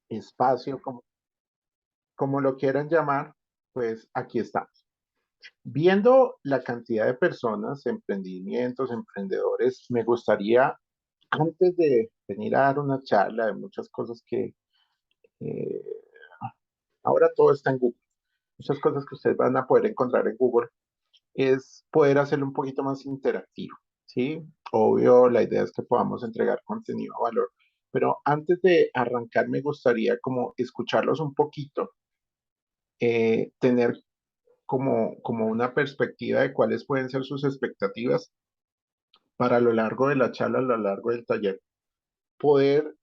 espacio, como lo quieran llamar, pues aquí estamos. Viendo la cantidad de personas, emprendimientos, emprendedores, me gustaría, antes de venir a dar una charla de muchas cosas que eh, ahora todo está en Google, muchas cosas que ustedes van a poder encontrar en Google, es poder hacerlo un poquito más interactivo, ¿sí? Obvio, la idea es que podamos entregar contenido de valor, pero antes de arrancar me gustaría como escucharlos un poquito, tener como una perspectiva de cuáles pueden ser sus expectativas para lo largo de la charla, a lo largo del taller, poder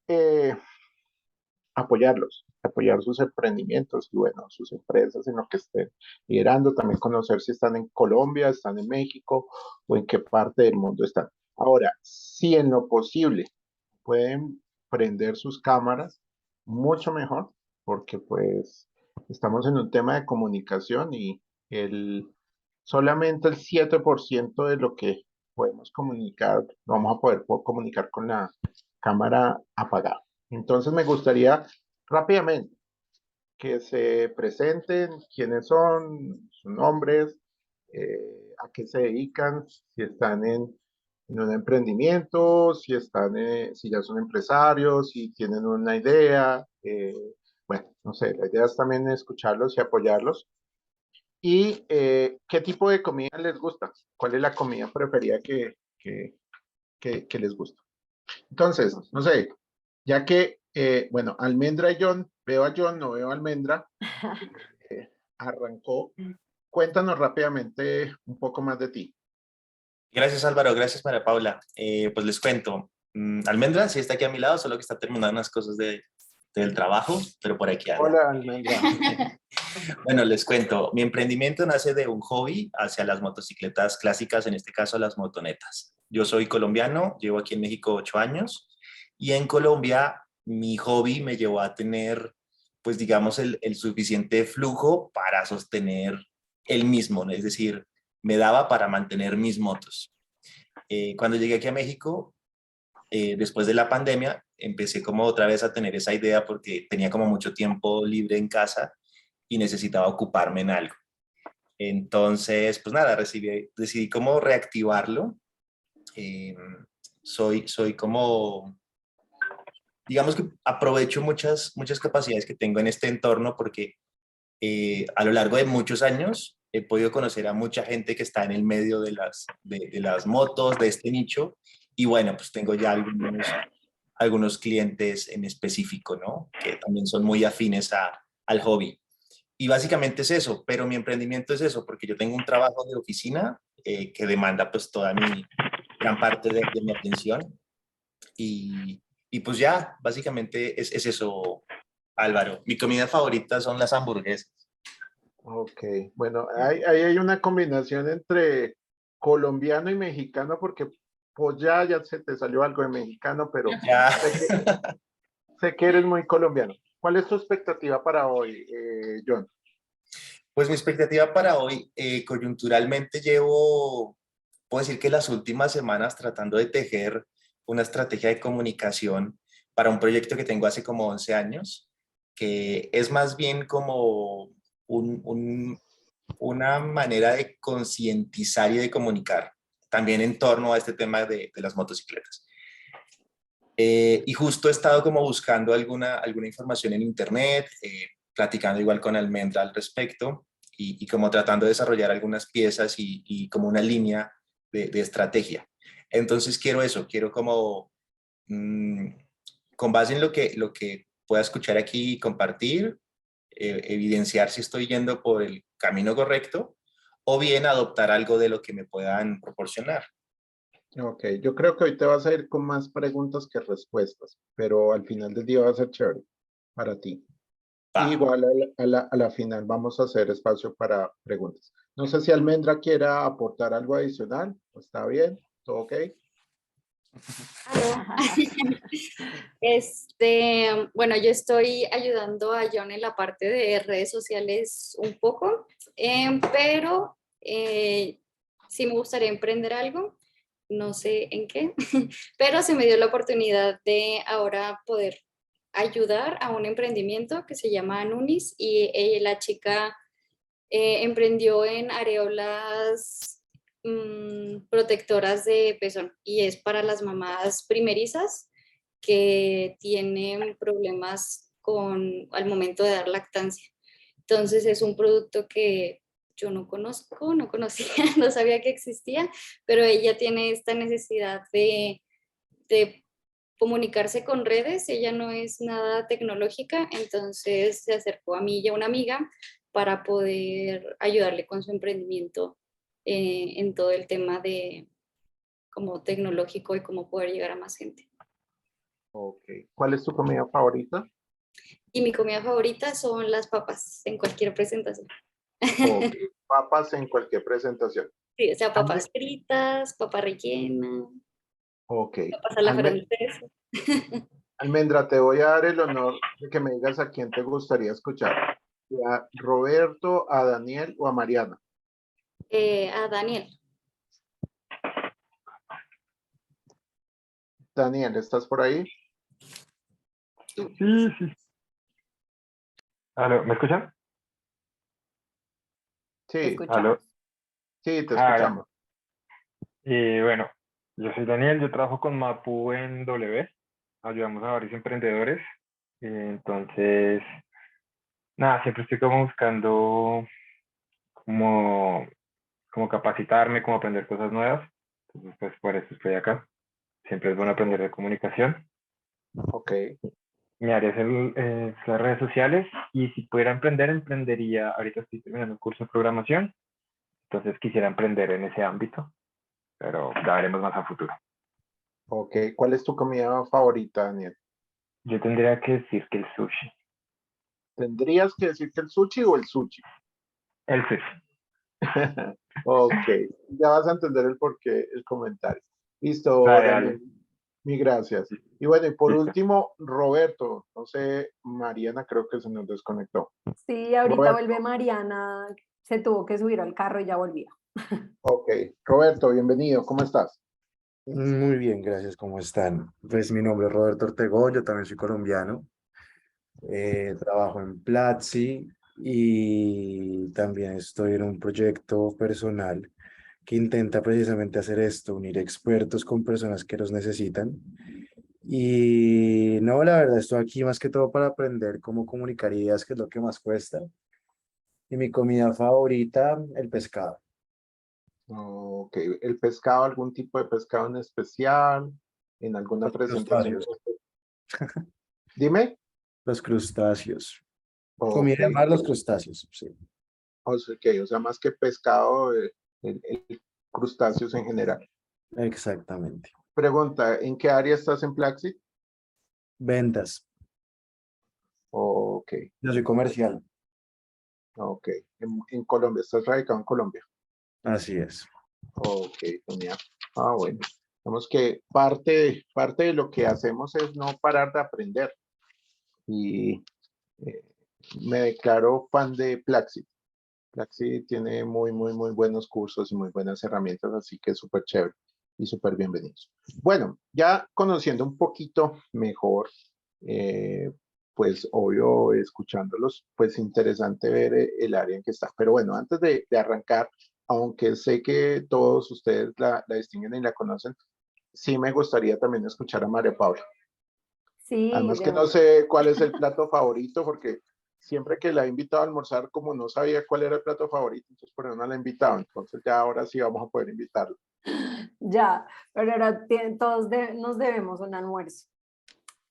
apoyar sus emprendimientos y bueno, sus empresas en lo que estén liderando, también conocer si están en Colombia, están en México o en qué parte del mundo están. Ahora, si en lo posible pueden prender sus cámaras, mucho mejor, porque pues estamos en un tema de comunicación y el, solamente el 7% de lo que podemos comunicar, lo vamos a poder comunicar con la cámara apagada. Entonces me gustaría rápidamente que se presenten quiénes son, sus nombres, a qué se dedican, si están en un emprendimiento, si ya son empresarios, si tienen una idea. Bueno, no sé, la idea es también escucharlos y apoyarlos. ¿Y qué tipo de comida les gusta? ¿Cuál es la comida preferida que les gusta? Entonces, no sé, ya que, bueno, Almendra y John, veo a John, no veo a Almendra, arrancó. Cuéntanos rápidamente un poco más de ti. Gracias Álvaro, gracias María Paula. Pues les cuento, Almendra sí está aquí a mi lado, solo que está terminando unas cosas del trabajo, pero por aquí anda. Hola, Almendra. Bueno, les cuento, mi emprendimiento nace de un hobby hacia las motocicletas clásicas, en este caso las motonetas. Yo soy colombiano, llevo aquí en México 8 años y en Colombia mi hobby me llevó a tener, pues digamos, el suficiente flujo para sostener el mismo, ¿no? Es decir, me daba para mantener mis motos. Cuando llegué aquí a México, después de la pandemia, empecé como otra vez a tener esa idea porque tenía como mucho tiempo libre en casa y necesitaba ocuparme en algo. Entonces, pues nada, decidí como reactivarlo. Eh, soy como, digamos que aprovecho muchas capacidades que tengo en este entorno porque a lo largo de muchos años he podido conocer a mucha gente que está en el medio de las motos, de este nicho, y bueno, pues tengo ya algunos clientes en específico, ¿no? Que también son muy afines al hobby. Y básicamente es eso, pero mi emprendimiento es eso, porque yo tengo un trabajo de oficina que demanda pues toda gran parte de mi atención y pues ya, básicamente es eso, Álvaro. Mi comida favorita son las hamburguesas. Ok, bueno, ahí hay una combinación entre colombiano y mexicano, porque pues ya se te salió algo de mexicano, pero Ya. sé que eres muy colombiano. ¿Cuál es tu expectativa para hoy, John? Pues mi expectativa para hoy, coyunturalmente puedo decir que las últimas semanas tratando de tejer una estrategia de comunicación para un proyecto que tengo hace como 11 años, que es más bien como un, un- una manera de concientizar y de comunicar, también en torno a este tema de las motocicletas. Y justo he estado como buscando alguna información en internet, platicando igual con Almendra al respecto y como tratando de desarrollar algunas piezas y como una línea de estrategia. Entonces quiero eso, quiero como mm, con base en lo que pueda escuchar aquí y compartir, evidenciar si estoy yendo por el camino correcto o bien adoptar algo de lo que me puedan proporcionar. Ok, yo creo que hoy te vas a ir con más preguntas que respuestas, pero al final del día va a ser chévere para ti. Va. Igual a la final vamos a hacer espacio para preguntas. No sé si Almendra quiera aportar algo adicional. ¿Está bien? ¿Todo ok? Aló. Bueno, yo estoy ayudando a John en la parte de redes sociales un poco, pero sí me gustaría emprender algo, no sé en qué, pero se me dio la oportunidad de ahora poder ayudar a un emprendimiento que se llama Nunis y la chica emprendió en areolas protectoras de pezón y es para las mamás primerizas que tienen problemas al momento de dar lactancia. Entonces es un producto que yo no conozco, no conocía, no sabía que existía, pero ella tiene esta necesidad de comunicarse con redes, ella no es nada tecnológica, entonces se acercó a mí y a una amiga para poder ayudarle con su emprendimiento en todo el tema de como tecnológico y cómo poder llegar a más gente. Ok. ¿Cuál es tu comida favorita? Y mi comida favorita son las papas en cualquier presentación. Ok. Papas en cualquier presentación. Sí, o sea, Alme- papas fritas, papa rellena, ok. papas a la francesa. Almendra, te voy a dar el honor de que me digas a quién te gustaría escuchar. ¿A Roberto, a Daniel o a Mariana? A Daniel. Daniel, ¿estás por ahí? Sí, sí. ¿Aló? ¿Me escuchan? Sí, ¿Aló? sí, te Ahora. escuchamos. Y bueno, yo soy Daniel, yo trabajo con Mapu en W. Ayudamos a varios emprendedores. Entonces, nada, siempre estoy como buscando como, como capacitarme, como aprender cosas nuevas. Entonces, pues por eso estoy acá. Siempre es bueno aprender de comunicación. Ok, Mi área es las redes sociales y si pudiera emprender, emprendería. Ahorita estoy terminando un curso de programación, entonces quisiera emprender en ese ámbito, pero ya veremos más a futuro. ok. ¿Cuál es tu comida favorita, Daniel? Yo tendría que decir que el sushi. ¿Tendrías que decir que el sushi o el sushi? El sushi. Ok, ya vas a entender el porqué, el comentario. Listo, Dale, Daniel. dale. Mil gracias. Y bueno, y por Listo. último, Roberto. No sé, Mariana creo que se nos desconectó. Sí, ahorita Roberto, vuelve Mariana, se tuvo que subir al carro y ya volvió. ok. Roberto, bienvenido. ¿Cómo estás? Muy bien, gracias. ¿Cómo están? Pues mi nombre es Roberto Ortegón, yo también soy colombiano. Trabajo en Platzi y también estoy en un proyecto personal que intenta precisamente hacer esto, unir expertos con personas que los necesitan. Y no, la verdad, estoy aquí más que todo para aprender cómo comunicar ideas, que es lo que más cuesta. Y mi comida favorita, el pescado. Ok. ¿El pescado, algún tipo de pescado en especial? ¿En alguna Los presentación? crustáceos. Dime. Los crustáceos. Ok. Comida de mar, los crustáceos, sí. O sea, más que pescado, el crustáceos en general. Exactamente. Pregunta, ¿en qué área estás en Plaxi? Ventas. Ok, Yo soy comercial. ok. En Colombia, estás radicado en Colombia. Así es. Ok, genial. Ah, bueno. Vemos que parte de lo que hacemos es no parar de aprender. Y eh, me declaro fan de Plaxi. Plaxi tiene muy buenos cursos y muy buenas herramientas, así que súper chévere y súper bienvenidos. Bueno, ya conociendo un poquito mejor, eh, pues obvio, escuchándolos, pues interesante ver el área en que está. Pero bueno, antes de arrancar, aunque sé que todos ustedes la distinguen y la conocen, sí me gustaría también escuchar a María Paula. Sí, Además que no sé cuál es el plato favorito, porque siempre que la he invitado a almorzar, como no sabía cuál era el plato favorito, entonces por eso no la he invitado. Entonces ya ahora sí vamos a poder invitarla. ya, pero ahora todos nos debemos un almuerzo.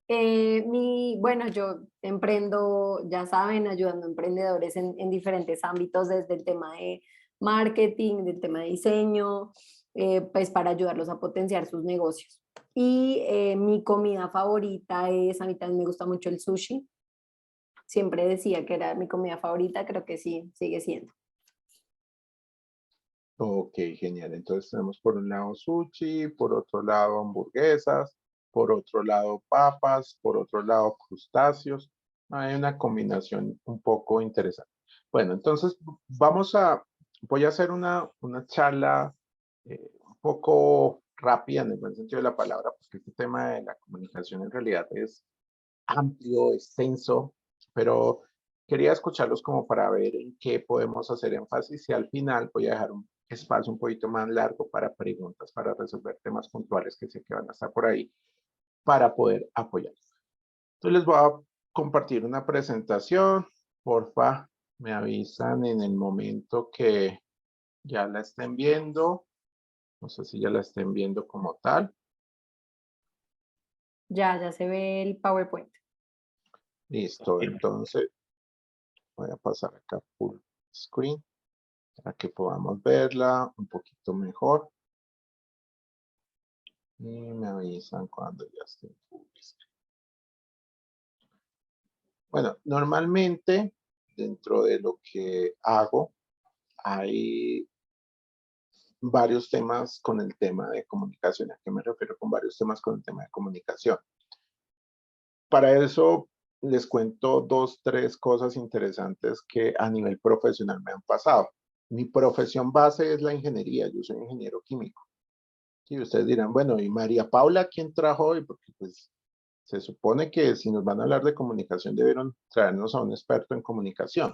Bueno, yo emprendo, ya saben, ayudando a emprendedores en diferentes ámbitos, desde el tema de marketing, del tema de diseño, pues para ayudarlos a potenciar sus negocios. Y mi comida favorita es, a mí también me gusta mucho el sushi. Siempre decía que era mi comida favorita, creo que sí, sigue siendo. Ok, genial. Entonces tenemos por un lado sushi, por otro lado hamburguesas, por otro lado papas, por otro lado crustáceos. Hay una combinación un poco interesante. Bueno, entonces voy a hacer una charla un poco rápida en el buen sentido de la palabra, porque este tema de la comunicación en realidad amplio, extenso, pero quería escucharlos como para ver en qué podemos hacer énfasis y al final voy a dejar un espacio un poquito más largo para preguntas, para resolver temas puntuales que sé que van a estar por ahí, para poder apoyar. Entonces les voy a compartir una presentación. Porfa, me avisan en el momento que ya la estén viendo. No sé si ya la estén viendo como tal. Ya se ve el PowerPoint. Listo, entonces voy a pasar acá full screen para que podamos verla un poquito mejor. Y me avisan cuando ya esté full screen. Bueno, normalmente dentro de lo que hago hay varios temas con el tema de comunicación. ¿A qué me refiero con varios temas con el tema de comunicación? Para eso les cuento 2, 3 cosas interesantes que a nivel profesional me han pasado. Mi profesión base es la ingeniería, yo soy ingeniero químico. Y ustedes dirán, bueno, ¿y María Paula quién trajo hoy? Porque pues se supone que si nos van a hablar de comunicación debieron traernos a un experto en comunicación.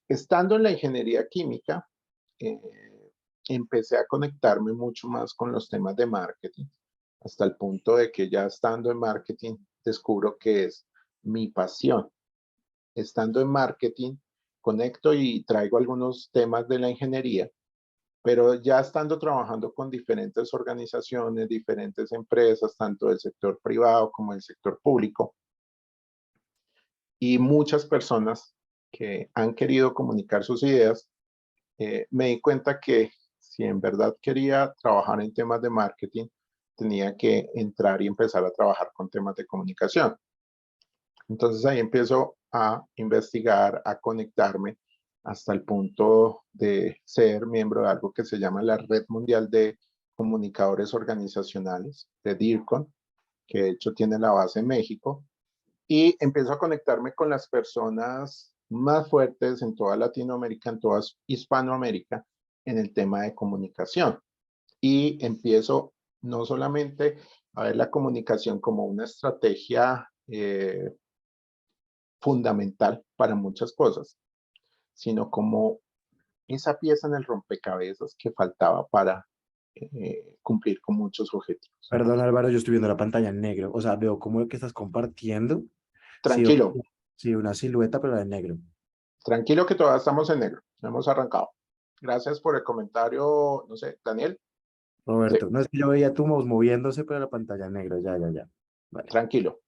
Estando en la ingeniería química, eh, empecé a conectarme mucho más con los temas de marketing, hasta el punto de que ya estando en marketing descubro que es mi pasión. Estando en marketing, conecto y traigo algunos temas de la ingeniería, pero ya estando trabajando con diferentes organizaciones, diferentes empresas, tanto del sector privado como del sector público, y muchas personas que han querido comunicar sus ideas, me di cuenta que si en verdad quería trabajar en temas de marketing, tenía que entrar y empezar a trabajar con temas de comunicación. Entonces ahí empiezo a investigar, a conectarme hasta el punto de ser miembro de algo que se llama la Red Mundial de Comunicadores Organizacionales, de DIRCON, que de hecho tiene la base en México, y empiezo a conectarme con las personas más fuertes en toda Latinoamérica, en toda Hispanoamérica, en el tema de comunicación. Y empiezo no solamente a ver la comunicación como una estrategia fundamental para muchas cosas, sino como esa pieza en el rompecabezas que faltaba para cumplir con muchos objetivos. Perdón, Álvaro, yo estoy viendo la pantalla en negro. O sea, veo como lo que estás compartiendo. Sí, Tranquilo, sí, una silueta, pero en negro. tranquilo que todavía estamos en negro, no hemos arrancado. Gracias por el comentario, no sé, Daniel. Sí, Roberto, no es que yo veía tu mouse moviéndose, pero la pantalla en negro. Ya. Vale. tranquilo,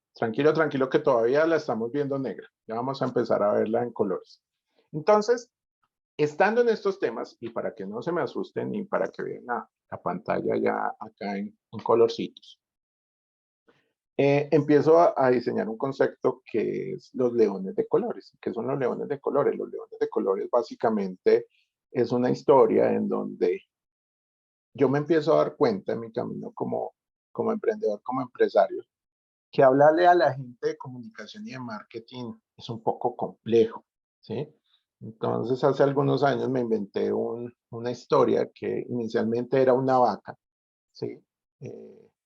tranquilo que todavía la estamos viendo negra. Ya vamos a empezar a verla en colores. Entonces, estando en estos temas, y para que no se me asusten y para que vean la pantalla ya acá en colorcitos, empiezo a diseñar un concepto que es los leones de colores. ¿Qué son los leones de colores? Los leones de colores básicamente es una historia en donde yo me empiezo a dar cuenta en mi camino como emprendedor, como empresario, que hablarle a la gente de comunicación y de marketing es un poco complejo, ¿sí? Entonces, hace algunos años me inventé una historia que inicialmente era una vaca, ¿sí?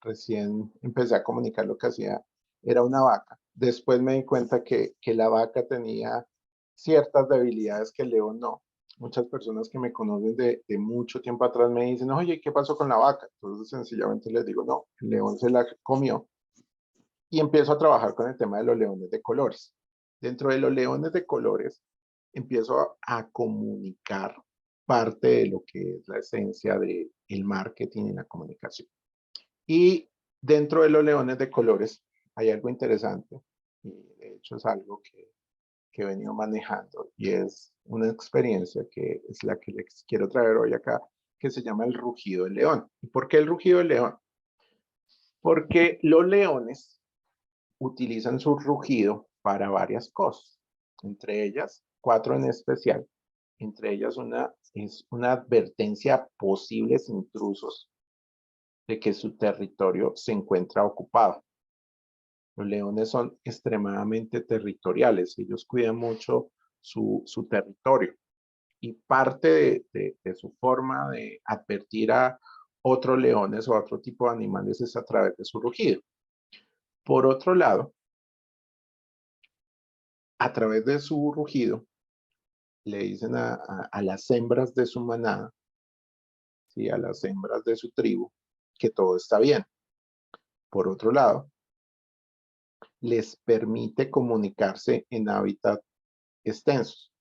Recién empecé a comunicar lo que hacía, era una vaca. Después me di cuenta que la vaca tenía ciertas debilidades que el león no. Muchas personas que me conocen de mucho tiempo atrás me dicen, oye, ¿qué pasó con la vaca? Entonces, sencillamente les digo, no, el león se la comió y empiezo a trabajar con el tema de los leones de colores. Dentro de los leones de colores, empiezo a comunicar parte de lo que es la esencia del marketing y la comunicación. Y dentro de los leones de colores hay algo interesante, y de hecho es algo que he venido manejando, y es una experiencia que es la que les quiero traer hoy acá, que se llama el rugido del león. ¿Y por qué el rugido del león? Porque los leones utilizan su rugido para varias cosas, entre ellas, 4 en especial, entre ellas es una advertencia a posibles intrusos de que su territorio se encuentra ocupado. Los leones son extremadamente territoriales, ellos cuidan mucho su territorio y parte de su forma de advertir a otros leones o a otro tipo de animales es a través de su rugido. Por otro lado, a través de su rugido, le dicen a las hembras de su manada, ¿sí? A las hembras de su tribu, que todo está bien. Por otro lado, les permite comunicarse en hábitat extensos.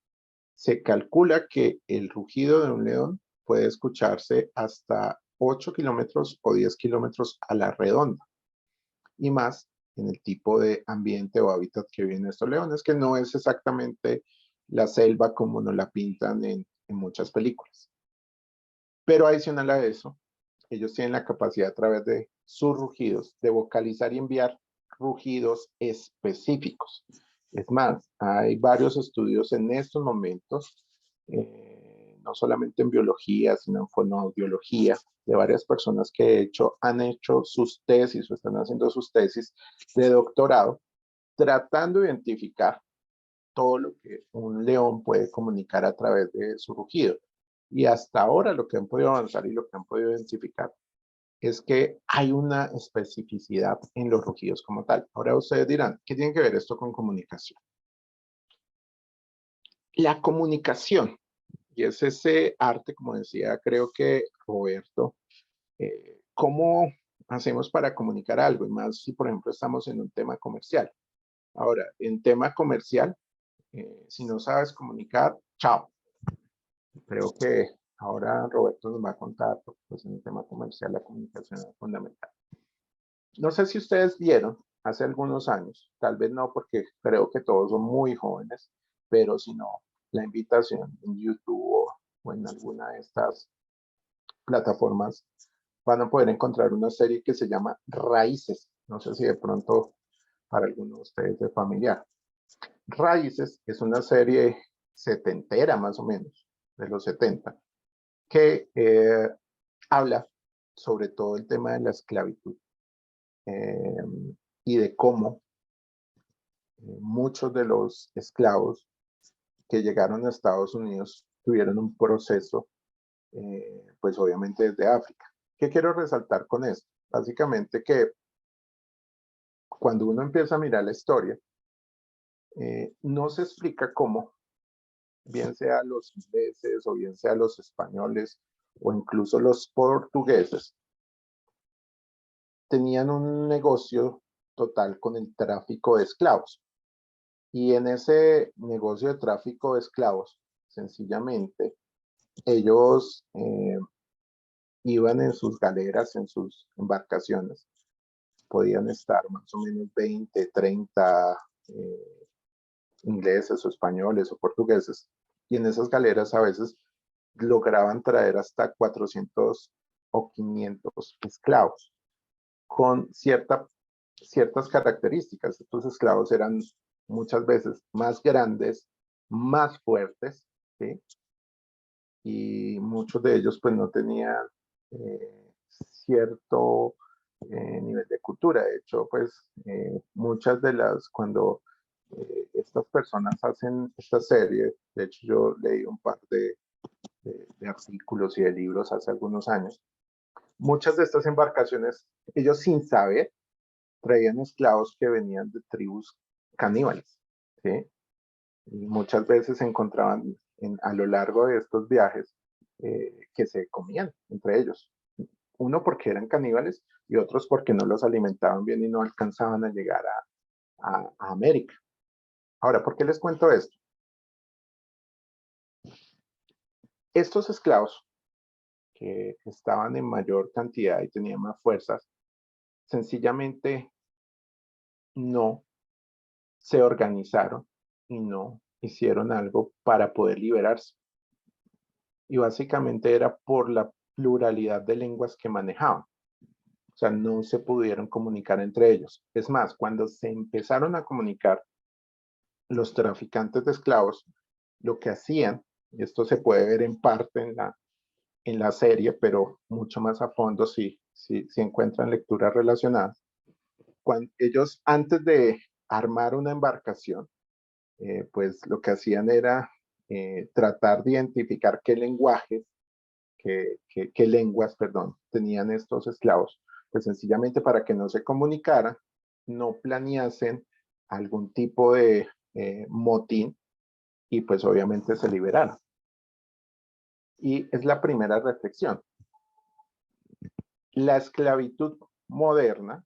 Se calcula que el rugido de un león puede escucharse hasta 8 kilómetros o 10 kilómetros a la redonda, y más en el tipo de ambiente o hábitat que viven estos leones, que no es exactamente la selva como nos la pintan en muchas películas. Pero adicional a eso, ellos tienen la capacidad a través de sus rugidos de vocalizar y enviar rugidos específicos. Es más, hay varios estudios en estos momentos, no solamente en biología, sino en fonoaudiología, de varias personas que han hecho sus tesis o están haciendo sus tesis de doctorado, tratando de identificar todo lo que un león puede comunicar a través de su rugido. Y hasta ahora lo que han podido avanzar y lo que han podido identificar es que hay una especificidad en los rugidos como tal. Ahora ustedes dirán, ¿qué tiene que ver esto con comunicación? La comunicación, y es ese arte, como decía, creo que Roberto, ¿cómo hacemos para comunicar algo? Y más si, por ejemplo, estamos en un tema comercial. Ahora, en tema comercial, si no sabes comunicar, chao. Creo que ahora Roberto nos va a contar, porque pues, en el tema comercial la comunicación es fundamental. No sé si ustedes vieron hace algunos años, tal vez no porque creo que todos son muy jóvenes, pero si no, la invitación en YouTube o en alguna de estas plataformas van a poder encontrar una serie que se llama Raíces. No sé si de pronto para algunos de ustedes es familiar. Raíces es una serie setentera más o menos, de los 70, que habla sobre todo el tema de la esclavitud eh, y de cómo muchos de los esclavos que llegaron a Estados Unidos tuvieron un proceso, pues obviamente desde África. ¿Qué quiero resaltar con esto? Básicamente que cuando uno empieza a mirar la historia, no se explica cómo, bien sea los ingleses o bien sea los españoles o incluso los portugueses, tenían un negocio total con el tráfico de esclavos. Y en ese negocio de tráfico de esclavos, sencillamente, ellos iban en sus galeras, en sus embarcaciones. Podían estar más o menos 20, 30 ingleses o españoles o portugueses. Y en esas galeras a veces lograban traer hasta 400 o 500 esclavos con ciertas características. Estos esclavos eran muchas veces más grandes, más fuertes, ¿sí? Y muchos de ellos pues no tenían cierto nivel de cultura. De hecho, pues muchas de las, cuando estas personas hacen esta serie, de hecho yo leí un par de artículos y de libros hace algunos años, muchas de estas embarcaciones, ellos sin saber, traían esclavos que venían de tribus caníbales, ¿sí? Y muchas veces se encontraban a lo largo de estos viajes que se comían entre ellos. Uno porque eran caníbales y otros porque no los alimentaban bien y no alcanzaban a llegar a América. Ahora, ¿por qué les cuento esto? Estos esclavos que estaban en mayor cantidad y tenían más fuerzas, sencillamente no se organizaron y no hicieron algo para poder liberarse. Y básicamente era por la pluralidad de lenguas que manejaban. O sea, no se pudieron comunicar entre ellos. Es más, cuando se empezaron a comunicar los traficantes de esclavos, lo que hacían, y esto se puede ver en parte en la serie, pero mucho más a fondo si encuentran lecturas relacionadas, cuando ellos antes de armar una embarcación, pues lo que hacían era tratar de identificar qué lenguajes, qué lenguas, perdón, tenían estos esclavos, pues sencillamente para que no se comunicaran, no planeasen algún tipo motín y pues obviamente se liberaron. Y es la primera reflexión. La esclavitud moderna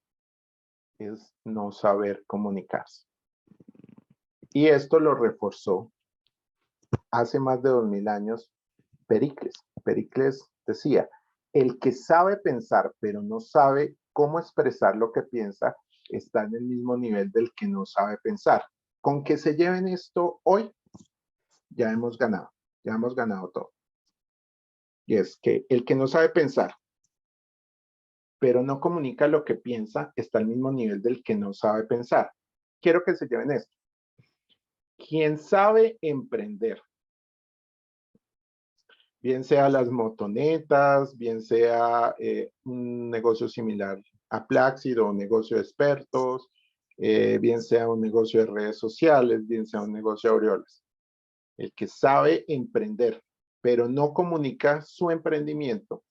es no saber comunicarse. Y esto lo reforzó hace más de 2000 años Pericles. Pericles decía, el que sabe pensar pero no sabe cómo expresar lo que piensa está en el mismo nivel del que no sabe pensar. Con que se lleven esto hoy, ya hemos ganado todo. Y es que el que no sabe pensar pero no comunica lo que piensa está al mismo nivel del que no sabe pensar. Quiero que se lleven esto. Quien sabe emprender, bien sea las motonetas, bien sea un negocio similar a Plaxido, un negocio de expertos, bien sea un negocio de redes sociales, bien sea un negocio de aureolas. El que sabe emprender, pero no comunica su emprendimiento,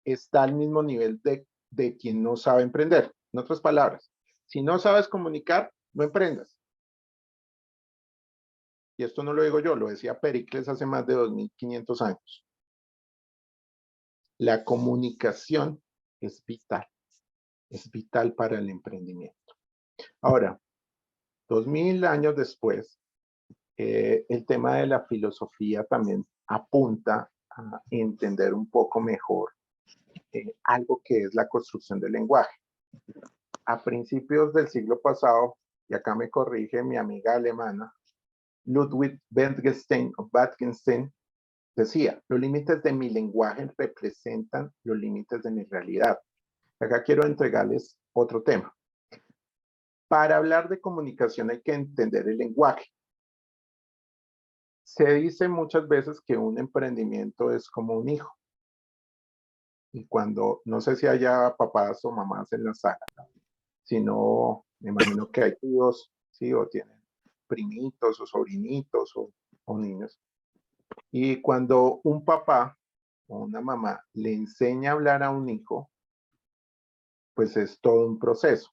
está al mismo nivel de quien no sabe emprender. En otras palabras, si no sabes comunicar, no emprendas. Y esto no lo digo yo, lo decía Pericles hace más de 2500 años. La comunicación es vital para el emprendimiento. Ahora, 2000 años después, el tema de la filosofía también apunta a entender un poco mejor algo que es la construcción del lenguaje. A principios del siglo pasado, y acá me corrige mi amiga alemana, Ludwig Wittgenstein decía, los límites de mi lenguaje representan los límites de mi realidad. Acá quiero entregarles otro tema. Para hablar de comunicación hay que entender el lenguaje. Se dice muchas veces que un emprendimiento es como un hijo. Y cuando, no sé si haya papás o mamás en la sala, sino me imagino que hay tíos, sí, o tienen primitos o sobrinitos o niños. Y cuando un papá o una mamá le enseña a hablar a un hijo, pues es todo un proceso.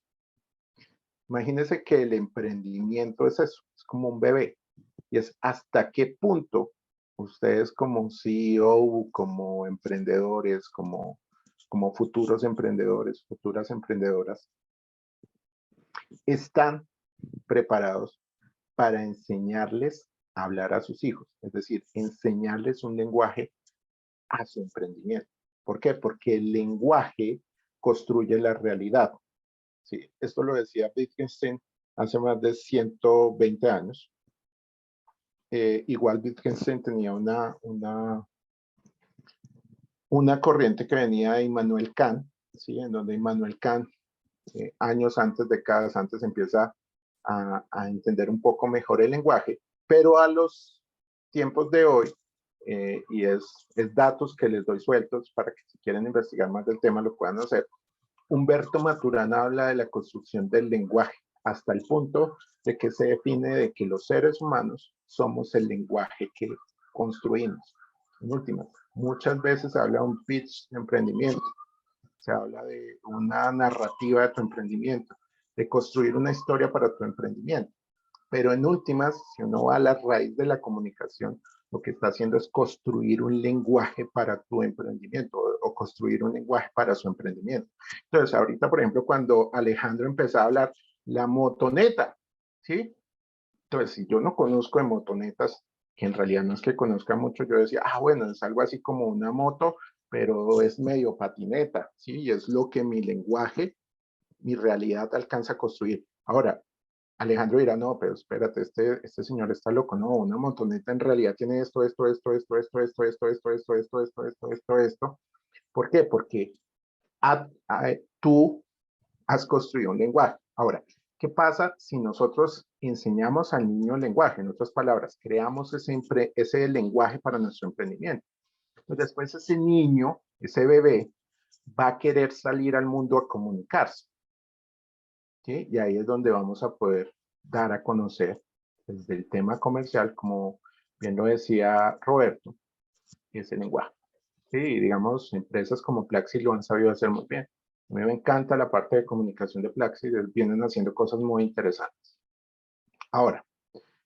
Imagínense que el emprendimiento es eso, es como un bebé. Y es hasta qué punto ustedes como CEO, como emprendedores, como futuros emprendedores, futuras emprendedoras, están preparados para enseñarles a hablar a sus hijos. Es decir, enseñarles un lenguaje a su emprendimiento. ¿Por qué? Porque el lenguaje construye la realidad. Sí, esto lo decía Wittgenstein hace más de 120 años. Igual Wittgenstein tenía una corriente que venía de Immanuel Kant, ¿sí? En donde Immanuel Kant, años antes, décadas antes, empieza a entender un poco mejor el lenguaje, pero a los tiempos de hoy, y es datos que les doy sueltos para que si quieren investigar más del tema lo puedan hacer. Humberto Maturana habla de la construcción del lenguaje hasta el punto de que se define de que los seres humanos somos el lenguaje que construimos. En última, muchas veces se habla de un pitch de emprendimiento, se habla de una narrativa de tu emprendimiento, de construir una historia para tu emprendimiento. Pero en últimas, si uno va a la raíz de la comunicación, lo que está haciendo es construir un lenguaje para tu emprendimiento o construir un lenguaje para su emprendimiento. Entonces, ahorita, por ejemplo, cuando Alejandro empezó a hablar, la motoneta, ¿sí? Entonces, si yo no conozco de motonetas, que en realidad no es que conozca mucho, yo decía, bueno, es algo así como una moto, pero es medio patineta, ¿sí? Y es lo que mi lenguaje, mi realidad alcanza a construir. Ahora, Alejandro dirá, no, pero espérate, este señor está loco, no, una motoneta en realidad tiene esto. ¿Por qué? Porque tú has construido un lenguaje. Ahora, ¿qué pasa si nosotros enseñamos al niño el lenguaje? En otras palabras, creamos ese lenguaje para nuestro emprendimiento. Pues después ese niño, ese bebé, va a querer salir al mundo a comunicarse. ¿Sí? Y ahí es donde vamos a poder dar a conocer desde el tema comercial, como bien lo decía Roberto, ese lenguaje. Sí, digamos, empresas como Plaxi lo han sabido hacer muy bien. A mí me encanta la parte de comunicación de Plaxi, vienen haciendo cosas muy interesantes. Ahora,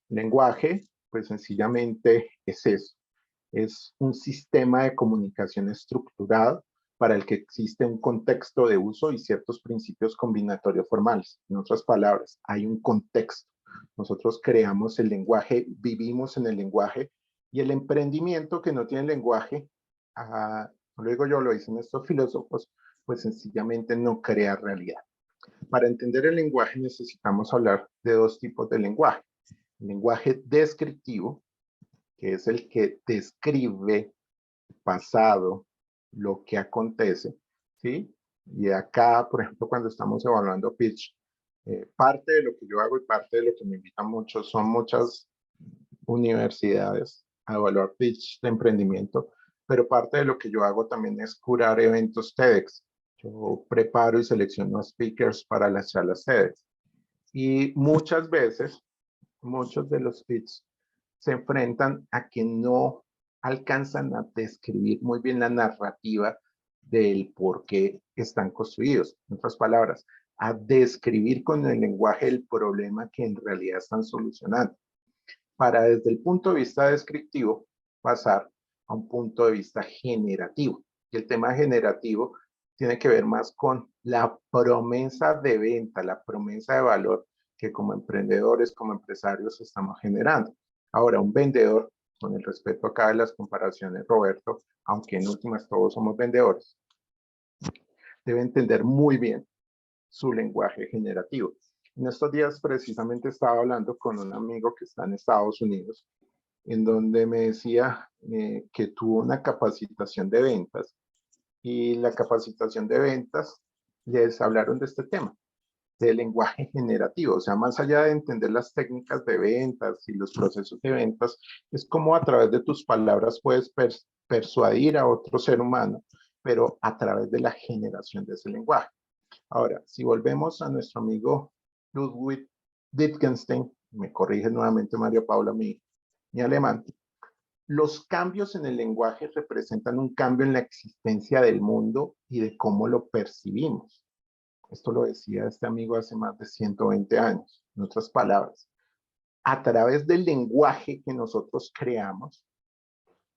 Lenguaje, pues sencillamente es eso. Es un sistema de comunicación estructurado para el que existe un contexto de uso y ciertos principios combinatorios formales. En otras palabras, hay un contexto. Nosotros creamos el lenguaje, vivimos en el lenguaje, y el emprendimiento que no tiene lenguaje, no lo digo yo, lo dicen estos filósofos, pues sencillamente no crea realidad. Para entender el lenguaje necesitamos hablar de dos tipos de lenguaje. El lenguaje descriptivo, que es el que describe pasado, lo que acontece, ¿sí? Y acá, por ejemplo, cuando estamos evaluando pitch, parte de lo que yo hago y parte de lo que me invitan muchos, son muchas universidades a evaluar pitch de emprendimiento, pero parte de lo que yo hago también es curar eventos TEDx. Yo preparo y selecciono speakers para las charlas TEDx. Y muchas veces, muchos de los pitch se enfrentan a que no alcanzan a describir muy bien la narrativa del por qué están construidos. En otras palabras, a describir con el lenguaje el problema que en realidad están solucionando, para desde el punto de vista descriptivo pasar a un punto de vista generativo. Y el tema generativo tiene que ver más con la promesa de venta, la promesa de valor que como emprendedores, como empresarios estamos generando. Ahora, un vendedor, con el respeto acá de las comparaciones, Roberto, aunque en últimas todos somos vendedores, debe entender muy bien su lenguaje generativo. En estos días precisamente estaba hablando con un amigo que está en Estados Unidos, en donde me decía que tuvo una capacitación de ventas, y la capacitación de ventas les hablaron de este tema, del lenguaje generativo. O sea, más allá de entender las técnicas de ventas y los procesos de ventas, es cómo a través de tus palabras puedes persuadir a otro ser humano, pero a través de la generación de ese lenguaje. Ahora, si volvemos a nuestro amigo Ludwig Wittgenstein, me corrige nuevamente María Paula, mi alemán, los cambios en el lenguaje representan un cambio en la existencia del mundo y de cómo lo percibimos. Esto lo decía este amigo hace más de 120 años. En otras palabras, a través del lenguaje que nosotros creamos,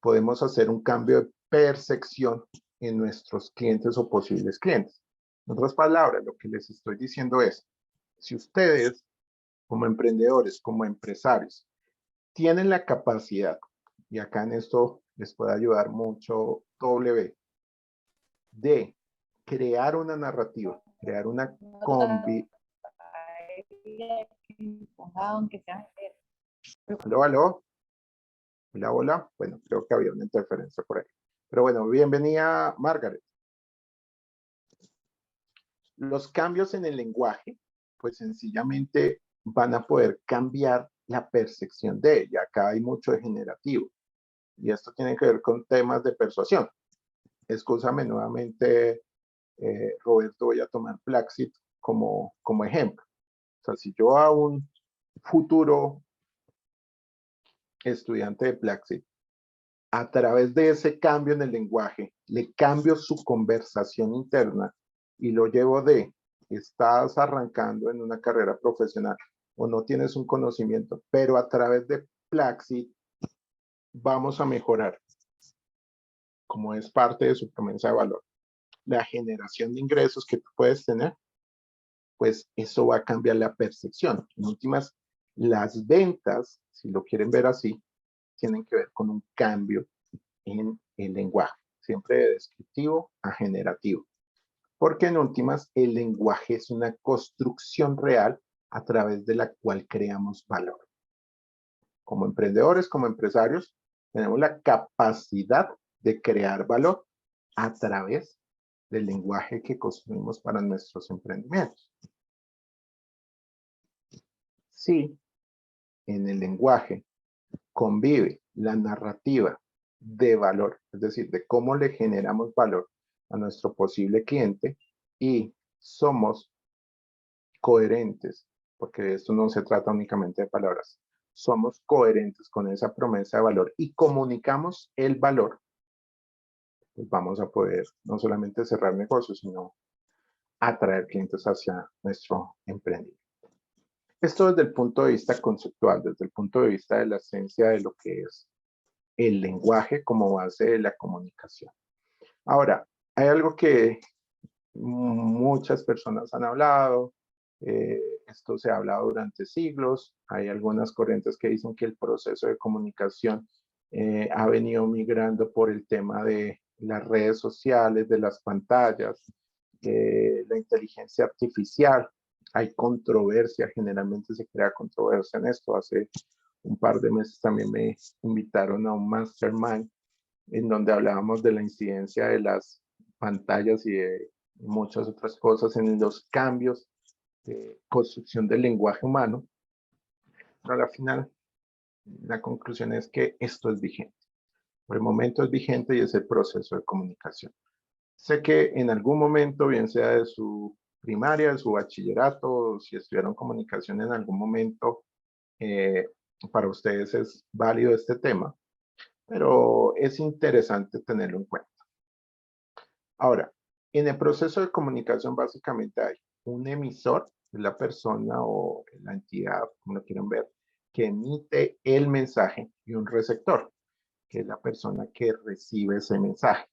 podemos hacer un cambio de percepción en nuestros clientes o posibles clientes. En otras palabras, lo que les estoy diciendo es, si ustedes como emprendedores, como empresarios, tienen la capacidad, y acá en esto les puede ayudar mucho W, de crear una narrativa, crear una combi. Aló, aló. Hola, hola. Bueno, creo que había una interferencia por ahí. Pero bueno, bienvenida, Margaret. Los cambios en el lenguaje, pues sencillamente van a poder cambiar la percepción de ella. Acá hay mucho de generativo. Y esto tiene que ver con temas de persuasión. Excúsame nuevamente, Roberto, voy a tomar Plaxit como ejemplo. O sea, si yo a un futuro estudiante de Plaxit, a través de ese cambio en el lenguaje, le cambio su conversación interna y lo llevo de, estás arrancando en una carrera profesional o no tienes un conocimiento, pero a través de Plaxit vamos a mejorar, como es parte de su promesa de valor, la generación de ingresos que tú puedes tener, pues eso va a cambiar la percepción. En últimas, las ventas, si lo quieren ver así, tienen que ver con un cambio en el lenguaje, siempre de descriptivo a generativo. Porque en últimas, el lenguaje es una construcción real a través de la cual creamos valor. Como emprendedores, como empresarios, tenemos la capacidad de crear valor a través del lenguaje que construimos para nuestros emprendimientos. Sí, en el lenguaje convive la narrativa de valor, es decir, de cómo le generamos valor a nuestro posible cliente, y somos coherentes, porque esto no se trata únicamente de palabras, somos coherentes con esa promesa de valor y comunicamos el valor, pues vamos a poder no solamente cerrar negocios, sino atraer clientes hacia nuestro emprendimiento. Esto desde el punto de vista conceptual, desde el punto de vista de la esencia de lo que es el lenguaje como base de la comunicación. Ahora, hay algo que muchas personas han hablado, esto se ha hablado durante siglos, hay algunas corrientes que dicen que el proceso de comunicación ha venido migrando por el tema de las redes sociales, de las pantallas, la inteligencia artificial. Hay controversia, generalmente se crea controversia en esto. Hace un par de meses también me invitaron a un mastermind en donde hablábamos de la incidencia de las pantallas y de muchas otras cosas en los cambios de construcción del lenguaje humano. Pero al final, la conclusión es que esto es vigente. Por el momento es vigente y es el proceso de comunicación. Sé que en algún momento, bien sea de su primaria, de su bachillerato, o si estudiaron comunicación en algún momento, para ustedes es válido este tema, pero es interesante tenerlo en cuenta. Ahora, en el proceso de comunicación básicamente hay un emisor, la persona o la entidad, como lo quieran ver, que emite el mensaje, y un receptor, que es la persona que recibe ese mensaje.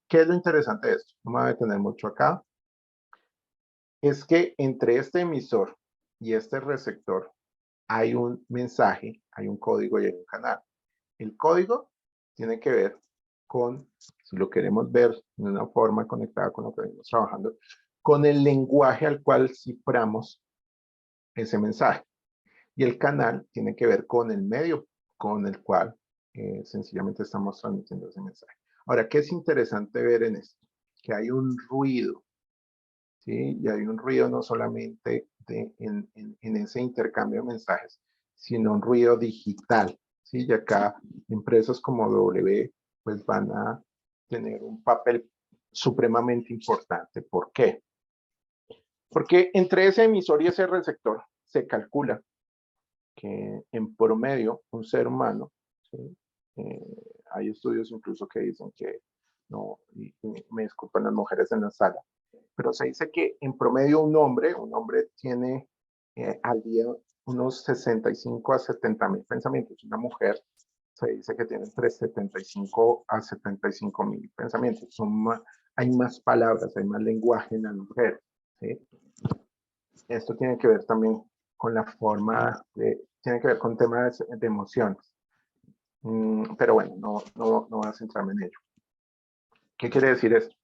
¿Qué es lo interesante de esto? No me voy a detener mucho acá. Es que entre este emisor y este receptor hay un mensaje, hay un código y hay un canal. El código tiene que ver con, si lo queremos ver de una forma conectada con lo que venimos trabajando, con el lenguaje al cual ciframos ese mensaje. Y el canal tiene que ver con el medio con el cual sencillamente estamos transmitiendo ese mensaje. Ahora, ¿qué es interesante ver en esto? Que hay un ruido, ¿sí? Y hay un ruido no solamente en ese intercambio de mensajes, sino un ruido digital, ¿sí? Y acá empresas como W pues van a tener un papel supremamente importante. ¿Por qué? Porque entre ese emisor y ese receptor se calcula que en promedio un ser humano, ¿sí? Hay estudios incluso que dicen que, no, y me disculpan las mujeres en la sala, pero se dice que en promedio un hombre tiene al día unos 65 a 70 mil pensamientos. Una mujer se dice que tiene entre 75 a 75 mil pensamientos. Hay más palabras, hay más lenguaje en la mujer, ¿sí? Esto tiene que ver también con la forma, tiene que ver con temas de emociones. Pero bueno, no voy a centrarme en ello. ¿Qué quiere decir esto?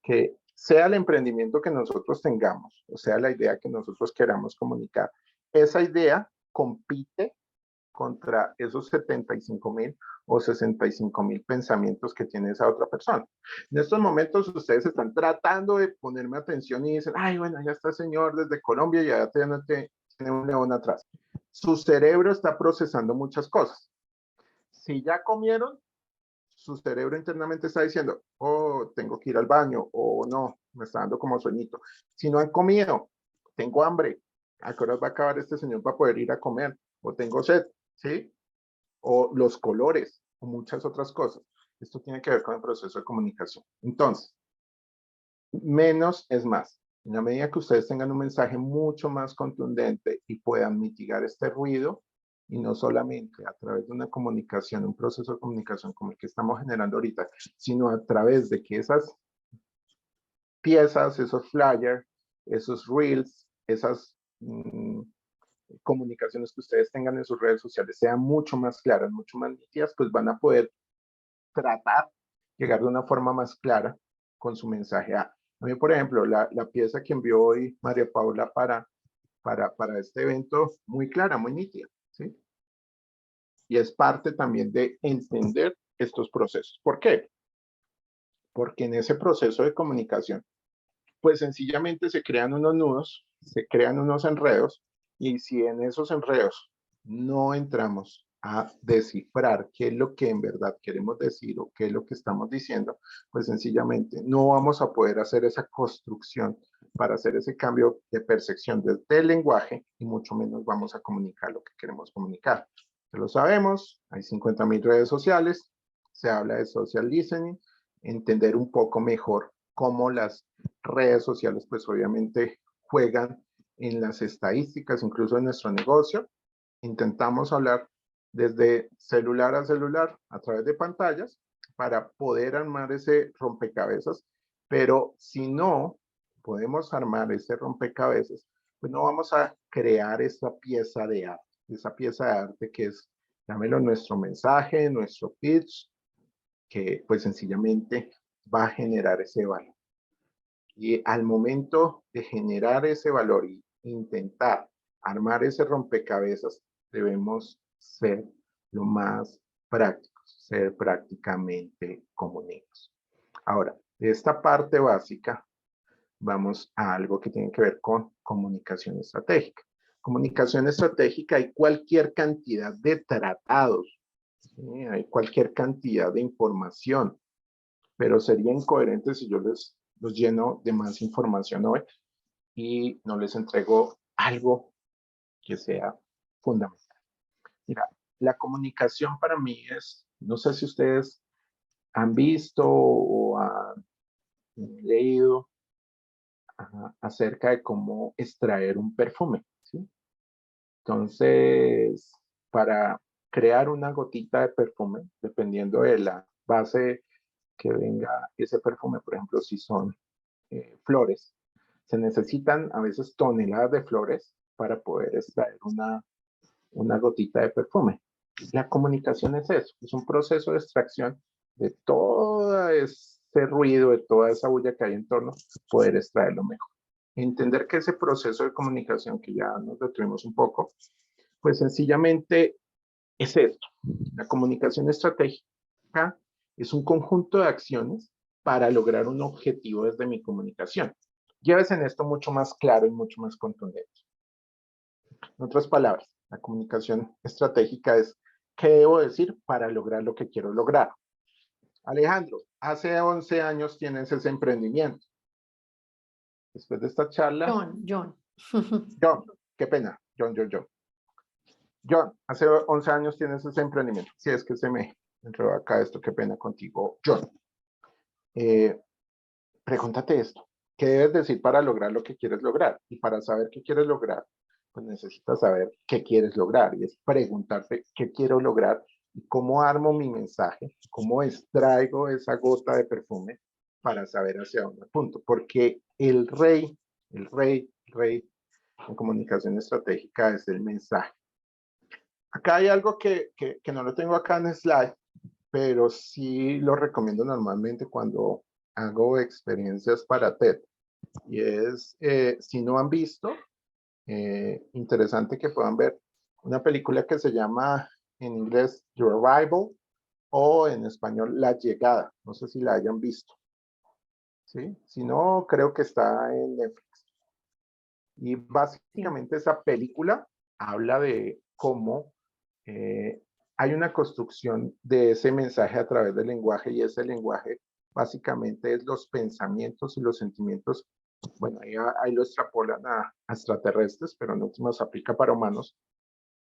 Que sea el emprendimiento que nosotros tengamos, o sea la idea que nosotros queramos comunicar, esa idea compite contra esos 75,000 o 65,000 pensamientos que tiene esa otra persona. En estos momentos ustedes están tratando de ponerme atención y dicen, ay, bueno, ya está el señor desde Colombia y ya tiene un león atrás. Su cerebro está procesando muchas cosas. Si ya comieron, su cerebro internamente está diciendo, oh, tengo que ir al baño, o no, me está dando como sueñito. Si no han comido, tengo hambre, ¿a qué horas va a acabar este señor para poder ir a comer? O tengo sed, ¿sí? O los colores, o muchas otras cosas. Esto tiene que ver con el proceso de comunicación. Entonces, menos es más. En la medida que ustedes tengan un mensaje mucho más contundente y puedan mitigar este ruido, y no solamente a través de una comunicación, un proceso de comunicación como el que estamos generando ahorita, sino a través de que esas piezas, esos flyers, esos reels, esas comunicaciones que ustedes tengan en sus redes sociales sean mucho más claras, mucho más nítidas, pues van a poder tratar de llegar de una forma más clara con su mensaje. A mí, por ejemplo, la pieza que envió hoy María Paula para este evento, muy clara, muy nítida, ¿sí? Y es parte también de entender estos procesos. ¿Por qué? Porque en ese proceso de comunicación, pues sencillamente se crean unos nudos, se crean unos enredos, y si en esos enredos no entramos a descifrar qué es lo que en verdad queremos decir o qué es lo que estamos diciendo, pues sencillamente no vamos a poder hacer esa construcción para hacer ese cambio de percepción desde el lenguaje, y mucho menos vamos a comunicar lo que queremos comunicar. Ya lo sabemos, hay 50,000 redes sociales, se habla de social listening, entender un poco mejor cómo las redes sociales pues obviamente juegan en las estadísticas, incluso en nuestro negocio, intentamos hablar desde celular a celular a través de pantallas para poder armar ese rompecabezas, pero si no podemos armar ese rompecabezas, pues no vamos a crear esa pieza de arte que es, llámelo, nuestro mensaje, nuestro pitch, que pues sencillamente va a generar ese valor. Y al momento de generar ese valor y intentar armar ese rompecabezas, debemos ser lo más prácticos, ser prácticamente comunicos. Ahora, de esta parte básica, vamos a algo que tiene que ver con comunicación estratégica. Comunicación estratégica, hay cualquier cantidad de tratados, ¿sí? Hay cualquier cantidad de información, pero sería incoherente si yo los lleno de más información hoy y no les entrego algo que sea fundamental. Mira, la comunicación para mí es, no sé si ustedes han visto o han leído acerca de cómo extraer un perfume, ¿sí? Entonces, para crear una gotita de perfume, dependiendo de la base que venga ese perfume, por ejemplo, si son flores, se necesitan a veces toneladas de flores para poder extraer una gotita de perfume. La comunicación es eso, es un proceso de extracción de todo ese ruido, de toda esa bulla que hay en torno, poder extraerlo mejor. Entender que ese proceso de comunicación, que ya nos detuvimos un poco, pues sencillamente es esto. La comunicación estratégica es un conjunto de acciones para lograr un objetivo desde mi comunicación. Llévese en esto mucho más claro y mucho más contundente. En otras palabras, la comunicación estratégica es qué debo decir para lograr lo que quiero lograr. Alejandro, hace 11 años tienes ese emprendimiento. Después de esta charla... John. John, qué pena. John, hace 11 años tienes ese emprendimiento. Si es que se me enredó acá esto, qué pena contigo. John, pregúntate esto. ¿Qué debes decir para lograr lo que quieres lograr? Y para saber qué quieres lograr, pues necesitas saber qué quieres lograr. Y es preguntarte qué quiero lograr y cómo armo mi mensaje, cómo extraigo esa gota de perfume para saber hacia dónde apunto. Porque el rey en comunicación estratégica es el mensaje. Acá hay algo que no lo tengo acá en slide, pero sí lo recomiendo normalmente cuando hago experiencias para TED. Y es, si no han visto, interesante que puedan ver una película que se llama en inglés Your Arrival o en español La Llegada. No sé si la hayan visto. ¿Sí? Si no, creo que está en Netflix. Y básicamente esa película habla de cómo hay una construcción de ese mensaje a través del lenguaje, y ese lenguaje básicamente es los pensamientos y los sentimientos. Bueno, ahí lo extrapolan a extraterrestres, pero en últimas aplica para humanos.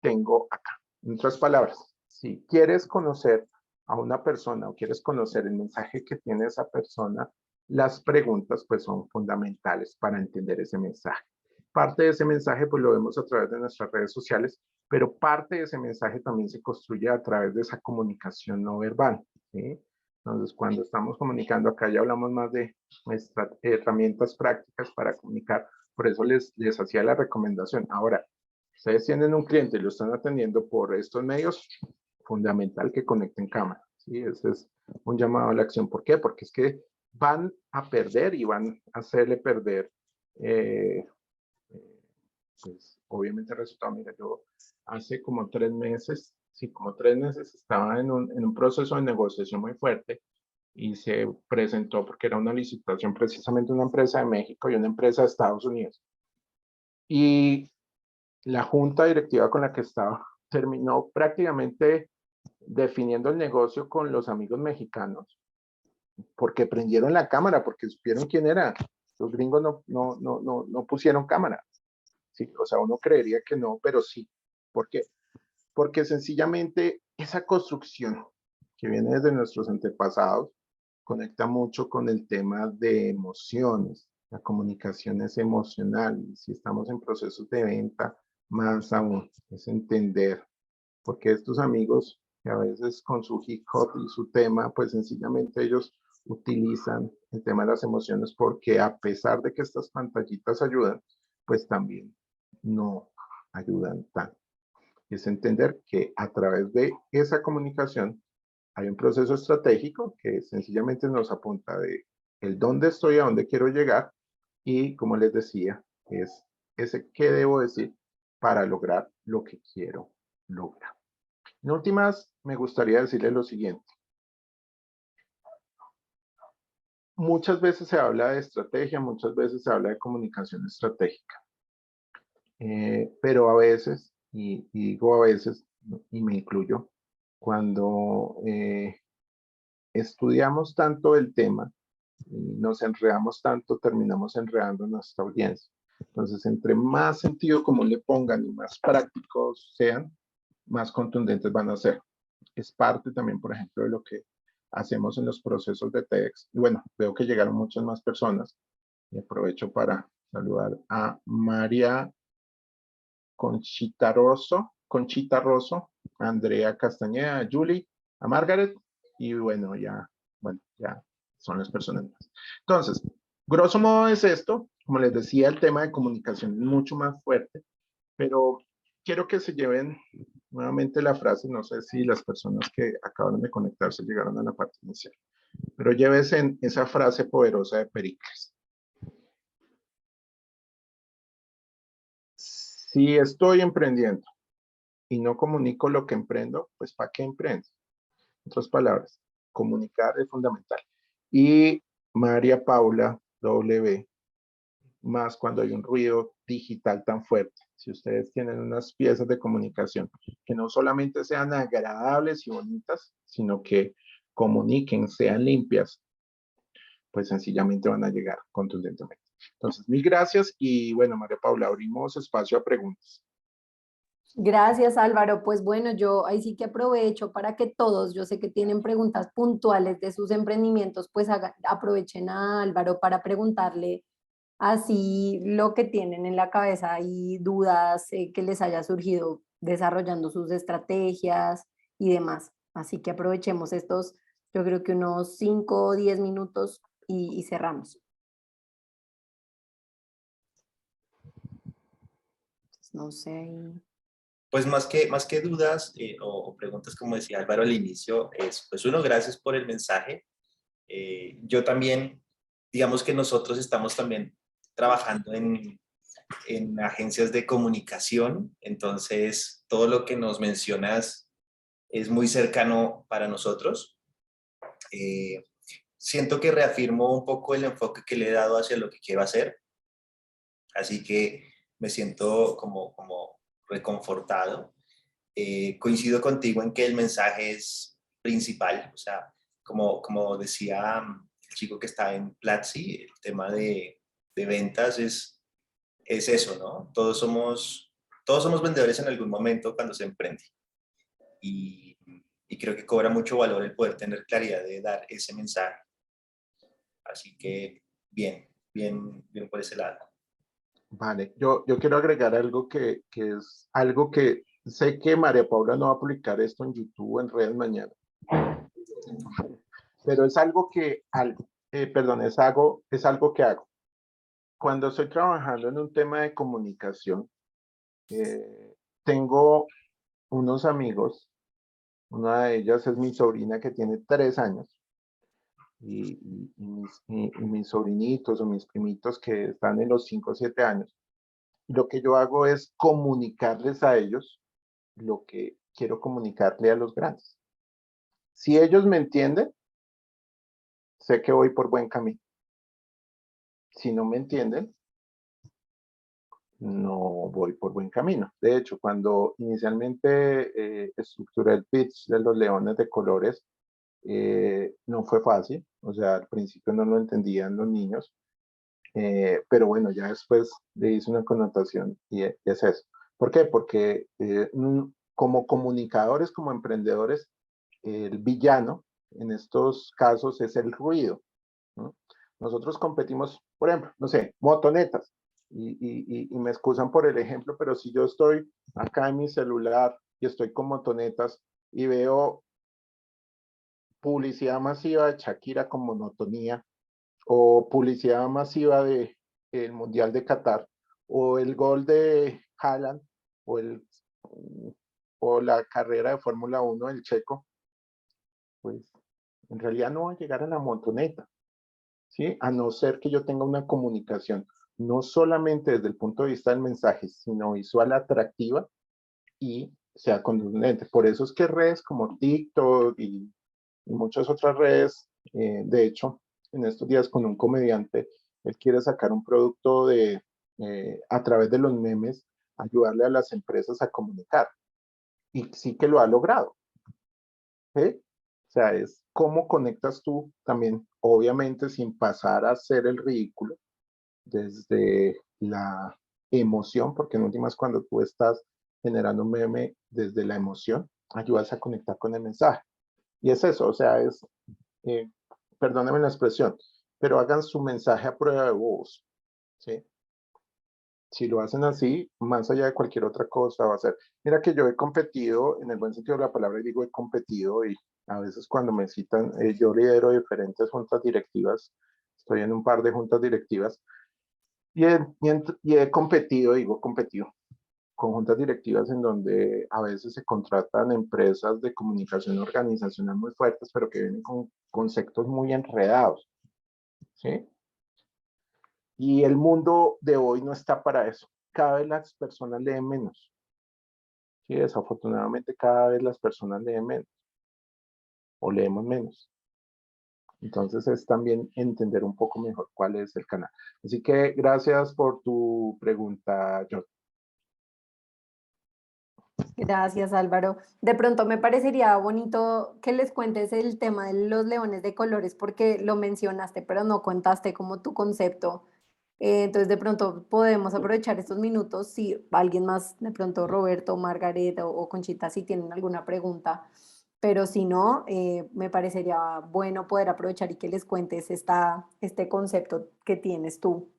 Tengo acá. En otras palabras, si quieres conocer a una persona o quieres conocer el mensaje que tiene esa persona, las preguntas pues son fundamentales para entender ese mensaje. Parte de ese mensaje pues lo vemos a través de nuestras redes sociales, pero parte de ese mensaje también se construye a través de esa comunicación no verbal, ¿sí? Entonces, cuando estamos comunicando, acá ya hablamos más de nuestras herramientas prácticas para comunicar, por eso les hacía la recomendación. Ahora, ustedes tienen un cliente y lo están atendiendo por estos medios, fundamental que conecten cámara, ¿sí? Ese es un llamado a la acción. ¿Por qué? Porque es que van a perder y van a hacerle perder pues obviamente el resultado. Mira, yo hace como 3 meses, como 3 meses estaba en un proceso de negociación muy fuerte y se presentó porque era una licitación precisamente una empresa de México y una empresa de Estados Unidos. Y la junta directiva con la que estaba terminó prácticamente definiendo el negocio con los amigos mexicanos porque prendieron la cámara, porque supieron quién era. Los gringos no pusieron cámara. Sí, o sea, uno creería que no, pero sí. ¿Por qué? Porque sencillamente esa construcción que viene desde nuestros antepasados conecta mucho con el tema de emociones, La comunicación es emocional y si estamos en procesos de venta, más aún, es entender. Porque estos amigos que a veces con su hip hop y su tema, pues sencillamente ellos utilizan el tema de las emociones porque a pesar de que estas pantallitas ayudan, pues también no ayudan tanto. Es entender que a través de esa comunicación hay un proceso estratégico que sencillamente nos apunta de el dónde estoy, a dónde quiero llegar y, como les decía, es ese qué debo decir para lograr lo que quiero lograr. En últimas, me gustaría decirle lo siguiente. Muchas veces se habla de estrategia, muchas veces se habla de comunicación estratégica, pero a veces, y digo a veces, y me incluyo, cuando estudiamos tanto el tema y nos enredamos tanto, terminamos enredando a nuestra audiencia. Entonces, entre más sentido común le pongan y más prácticos sean, más contundentes van a ser. Es parte también, por ejemplo, de lo que hacemos en los procesos de TEDx. Y bueno, veo que llegaron muchas más personas y aprovecho para saludar a María Conchita Rosso, a Andrea Castañeda, a Julie, a Margaret y bueno, ya son las personas más. Entonces, grosso modo es esto. Como les decía, el tema de comunicación es mucho más fuerte, pero quiero que se lleven nuevamente la frase, no sé si las personas que acabaron de conectarse llegaron a la parte inicial, pero llévese esa frase poderosa de Pericles. Si estoy emprendiendo y no comunico lo que emprendo, pues ¿para qué emprendo? En otras palabras, comunicar es fundamental. Y María Paula W, más cuando hay un ruido digital tan fuerte. Si ustedes tienen unas piezas de comunicación que no solamente sean agradables y bonitas, sino que comuniquen, sean limpias, pues sencillamente van a llegar contundentemente. Entonces, mil gracias y bueno, María Paula, abrimos espacio a preguntas. Gracias, Álvaro. Pues bueno, yo ahí sí que aprovecho para que todos, yo sé que tienen preguntas puntuales de sus emprendimientos, pues aprovechen a Álvaro para preguntarle así lo que tienen en la cabeza y dudas que les haya surgido desarrollando sus estrategias y demás. Así que aprovechemos estos, yo creo que unos 5 o 10 minutos y cerramos. No sé. Pues más que dudas o preguntas, como decía Álvaro al inicio, es, pues uno, gracias por el mensaje. Yo también, digamos que nosotros estamos también trabajando en agencias de comunicación, entonces todo lo que nos mencionas es muy cercano para nosotros. Siento que reafirmo un poco el enfoque que le he dado hacia lo que quiero hacer, así que me siento como reconfortado. Coincido contigo en que el mensaje es principal, o sea, como decía el chico que está en Platzi, el tema de ventas es eso, ¿no? Todos somos vendedores en algún momento cuando se emprende y creo que cobra mucho valor el poder tener claridad de dar ese mensaje. Así que bien por ese lado. Vale, yo quiero agregar algo que es algo que sé que María Paula no va a publicar esto en YouTube o en redes mañana, pero es algo que, es algo que hago. Cuando estoy trabajando en un tema de comunicación, tengo unos amigos, una de ellas es mi sobrina que tiene 3 años, y mis sobrinitos o mis primitos que están en los 5 o 7 años. Lo que yo hago es comunicarles a ellos lo que quiero comunicarle a los grandes. Si ellos me entienden, sé que voy por buen camino. Si no me entienden, no voy por buen camino. De hecho, cuando inicialmente estructuré el pitch de los leones de colores, no fue fácil. O sea, al principio no lo entendían los niños, pero bueno, ya después le hice una connotación y es eso. ¿Por qué? Porque como comunicadores, como emprendedores, el villano en estos casos es el ruido, ¿no? Nosotros competimos por ejemplo, no sé, motonetas, y me excusan por el ejemplo, pero si yo estoy acá en mi celular y estoy con motonetas y veo publicidad masiva de Shakira con monotonía, o publicidad masiva de el Mundial de Qatar, o el gol de Haaland, o, el, o la carrera de Fórmula 1 del Checo, pues en realidad no va a llegar a la motoneta, ¿sí? A no ser que yo tenga una comunicación, no solamente desde el punto de vista del mensaje, sino visual atractiva y sea contundente. Por eso es que redes como TikTok y muchas otras redes, de hecho, en estos días con un comediante, él quiere sacar un producto a través de los memes, ayudarle a las empresas a comunicar. Y sí que lo ha logrado. ¿Sí? O sea, es cómo conectas tú también, obviamente sin pasar a hacer el ridículo, desde la emoción, porque en últimas cuando tú estás generando un meme desde la emoción, ayudas a conectar con el mensaje. Y es eso, o sea, eh, perdónenme la expresión, pero hagan su mensaje a prueba de voz, ¿sí? Si lo hacen así, más allá de cualquier otra cosa va a ser. Mira que yo he competido, en el buen sentido de la palabra, y digo he competido, y a veces cuando me citan, yo lidero diferentes juntas directivas, estoy en un par de juntas directivas, y he competido, digo competido, con juntas directivas en donde a veces se contratan empresas de comunicación organizacional muy fuertes, pero que vienen con conceptos muy enredados, ¿sí? Y el mundo de hoy no está para eso. Cada vez las personas leen menos. Sí, desafortunadamente cada vez las personas leen menos o leemos menos. Entonces es también entender un poco mejor cuál es el canal. Así que gracias por tu pregunta, John. Gracias, Álvaro. De pronto me parecería bonito que les cuentes el tema de los leones de colores porque lo mencionaste, pero no contaste como tu concepto. Entonces, de pronto podemos aprovechar estos minutos si alguien más, de pronto Roberto, Margaret o Conchita, si tienen alguna pregunta. Pero si no, me parecería bueno poder aprovechar y que les cuentes este concepto que tienes tú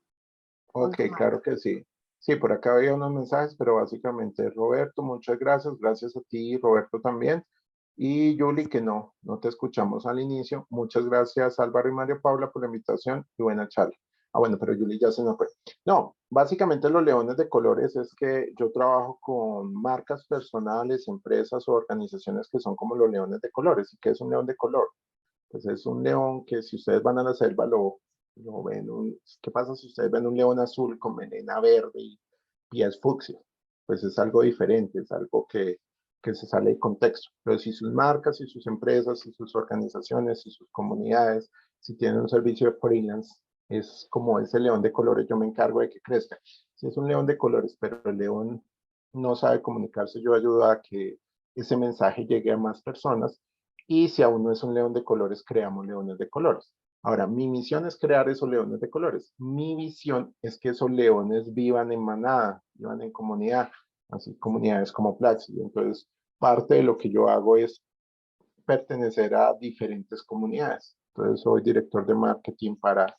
con Ok, tu marca. claro que sí. Sí, por acá había unos mensajes, pero básicamente Roberto, muchas gracias. Gracias a ti, Roberto también. Y Julie, que no te escuchamos al inicio. Muchas gracias, Álvaro y Mario Paula, por la invitación y buena charla. Ah, bueno, pero Julie ya se nos fue. No, básicamente los leones de colores es que yo trabajo con marcas personales, empresas o organizaciones que son como los leones de colores. ¿Y qué es un león de color? Pues es un león que si ustedes van a la selva lo ven. ¿Qué pasa si ustedes ven un león azul con melena verde y pies fucsia? Pues es algo diferente, es algo que se sale de contexto. Pero si sus marcas, si sus empresas, si sus organizaciones, si sus comunidades, si tienen un servicio de freelance, es como ese león de colores, yo me encargo de que crezca. Si es un león de colores, pero el león no sabe comunicarse, yo ayudo a que ese mensaje llegue a más personas y si aún no es un león de colores, creamos leones de colores. Ahora, mi misión es crear esos leones de colores. Mi visión es que esos leones vivan en manada, vivan en comunidad, así comunidades como Platzi. Entonces, parte de lo que yo hago es pertenecer a diferentes comunidades. Entonces, soy director de marketing para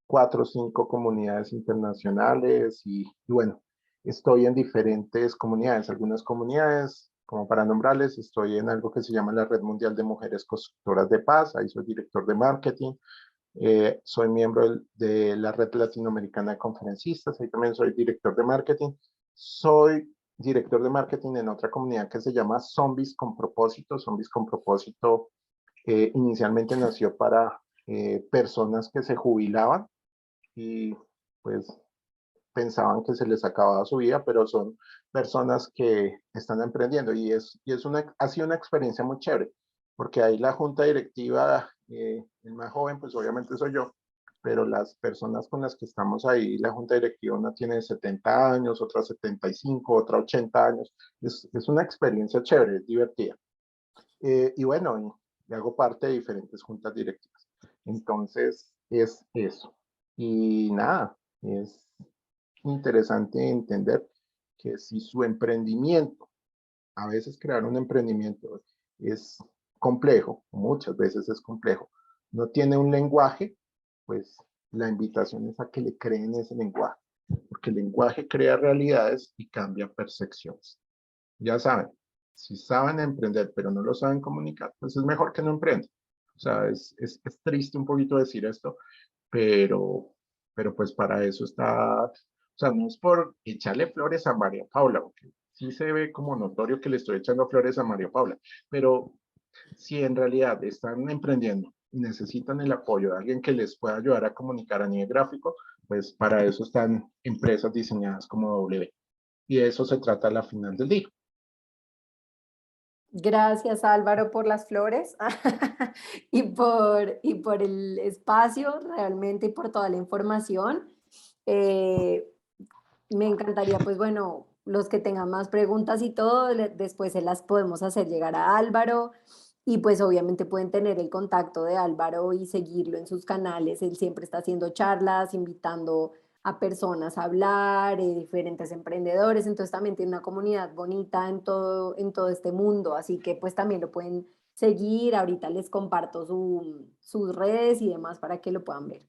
4 o 5 comunidades internacionales y bueno, estoy en diferentes comunidades. Algunas comunidades, como para nombrarles, estoy en algo que se llama la Red Mundial de Mujeres Constructoras de Paz, ahí soy director de marketing. Soy miembro de la Red Latinoamericana de Conferencistas, ahí también soy director de marketing. Soy director de marketing en otra comunidad que se llama Zombies con Propósito. Zombies con Propósito inicialmente nació para personas que se jubilaban y pues pensaban que se les acababa su vida, pero son personas que están emprendiendo ha sido una experiencia muy chévere, porque ahí la junta directiva, el más joven, pues obviamente soy yo, pero las personas con las que estamos ahí, la junta directiva, una tiene 70 años, otra 75, otra 80 años, es una experiencia chévere, es divertida. Y bueno, y hago parte de diferentes juntas directivas. Entonces, es eso. Y nada, es interesante entender que si su emprendimiento, a veces crear un emprendimiento es complejo, muchas veces es complejo, no tiene un lenguaje, pues la invitación es a que le creen ese lenguaje, porque el lenguaje crea realidades y cambia percepciones. Ya saben, si saben emprender pero no lo saben comunicar, pues es mejor que no emprendan. O sea, es triste un poquito decir esto, pero pues para eso está, o sea, no es por echarle flores a María Paula, porque sí se ve como notorio que le estoy echando flores a María Paula, pero si en realidad están emprendiendo y necesitan el apoyo de alguien que les pueda ayudar a comunicar a nivel gráfico, pues para eso están empresas diseñadas como W. Y de eso se trata a la final del día. Gracias Álvaro por las flores y por el espacio realmente y por toda la información. Eh, Me encantaría, pues bueno, los que tengan más preguntas y todo, después se las podemos hacer llegar a Álvaro y pues obviamente pueden tener el contacto de Álvaro y seguirlo en sus canales. Él siempre está haciendo charlas, invitando a personas a hablar, diferentes emprendedores, entonces también tiene una comunidad bonita en todo este mundo, así que pues también lo pueden seguir. Ahorita les comparto sus redes y demás para que lo puedan ver.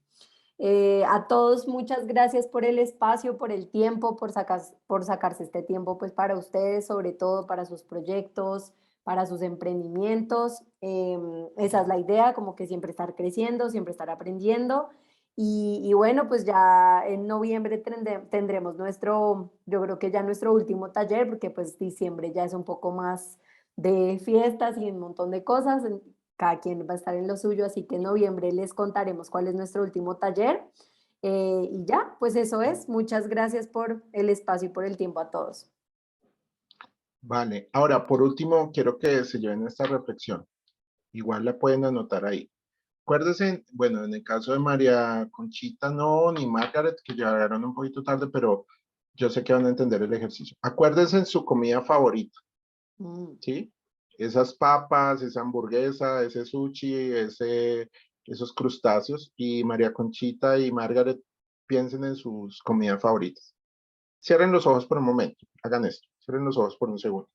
A todos, muchas gracias por el espacio, por el tiempo, por sacarse este tiempo pues para ustedes, sobre todo para sus proyectos, para sus emprendimientos. Esa es la idea, como que siempre estar creciendo, siempre estar aprendiendo. Y bueno, pues ya en noviembre tendremos nuestro, yo creo que ya nuestro último taller, porque pues diciembre ya es un poco más de fiestas y un montón de cosas. Cada quien va a estar en lo suyo, así que en noviembre les contaremos cuál es nuestro último taller. Y ya, pues eso es. Muchas gracias por el espacio y por el tiempo a todos. Vale, ahora por último quiero que se lleven esta reflexión. Igual la pueden anotar ahí. Acuérdense, bueno, en el caso de María Conchita no, ni Margaret, que llegaron un poquito tarde, pero yo sé que van a entender el ejercicio. Acuérdense en su comida favorita, ¿sí? Esas papas, esa hamburguesa, ese sushi, esos crustáceos. Y María Conchita y Margaret piensen en sus comidas favoritas. Cierren los ojos por un momento, hagan esto, cierren los ojos por un segundo.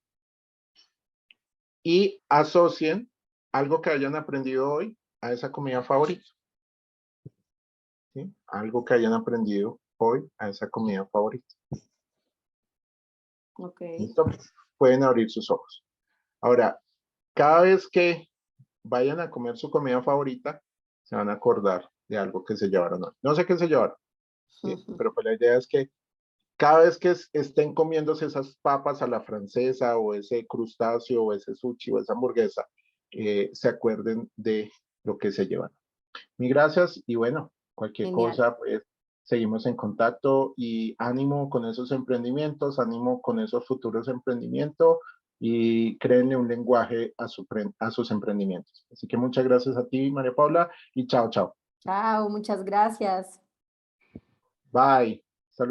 Y asocien algo que hayan aprendido hoy a esa comida favorita. ¿Sí? Algo que hayan aprendido hoy a esa comida favorita. Ok. ¿Listo? Pueden abrir sus ojos. Ahora, cada vez que vayan a comer su comida favorita, se van a acordar de algo que se llevaron hoy. No sé qué se llevaron, ¿sí? Pero pues la idea es que cada vez que estén comiéndose esas papas a la francesa o ese crustáceo o ese sushi o esa hamburguesa, se acuerden de lo que se llevan. Mil gracias y bueno, cualquier Genial. cosa, pues seguimos en contacto y ánimo con esos emprendimientos, ánimo con esos futuros emprendimientos y créenle un lenguaje a sus emprendimientos. Así que muchas gracias a ti, María Paula, y chao, chao. Chao, muchas gracias. Bye.